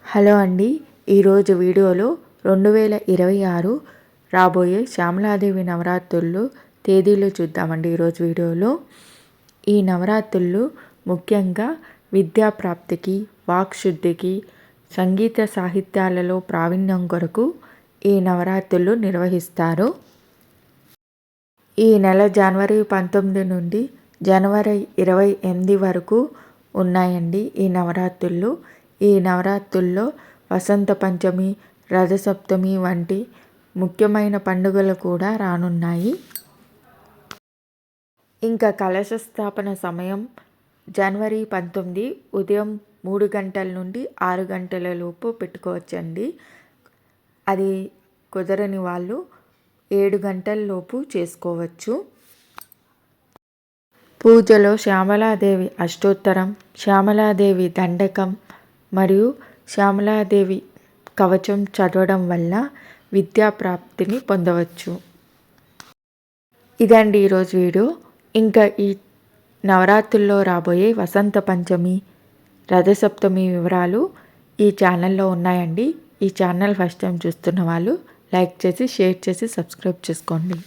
Hello అండి. ఈరోజు వీడియోలో 2026 రాబోయే శ్యామలాదేవి నవరాత్రులు తేదీలు చూద్దామండి. ఈరోజు వీడియోలో ఈ నవరాత్రులు ముఖ్యంగా విద్యా ప్రాప్తికి, వాక్శుద్ధికి, సంగీత సాహిత్యాలలో ప్రావీణ్యం కొరకు ఈ నవరాత్రులు నిర్వహిస్తారు. ఈ నెల జనవరి 19 నుండి జనవరి 28 వరకు ఉన్నాయండి ఈ నవరాత్రులు. ఈ నవరాత్రుల్లో వసంత పంచమి, రథసప్తమి వంటి ముఖ్యమైన పండుగలు కూడా రానున్నాయి. ఇంకా కలశ స్థాపన సమయం జనవరి 19 ఉదయం 3 గంటల నుండి 6 గంటల లోపు పెట్టుకోవచ్చండి. అది కుదరని వాళ్ళు 7 గంటల లోపు చేసుకోవచ్చు. పూజలో శ్యామలాదేవి అష్టోత్తరం, శ్యామలాదేవి దండకం మరియు శ్యామలాదేవి కవచం చదవడం వల్ల విద్యా ప్రాప్తిని పొందవచ్చు. ఇదండి ఈరోజు వీడియో. ఇంకా ఈ నవరాత్రుల్లో రాబోయే వసంత పంచమి, రథసప్తమి వివరాలు ఈ ఛానల్లో ఉన్నాయండి. ఈ ఛానల్ ఫస్ట్ టైం చూస్తున్న వాళ్ళు లైక్ చేసి, షేర్ చేసి, సబ్స్క్రైబ్ చేసుకోండి.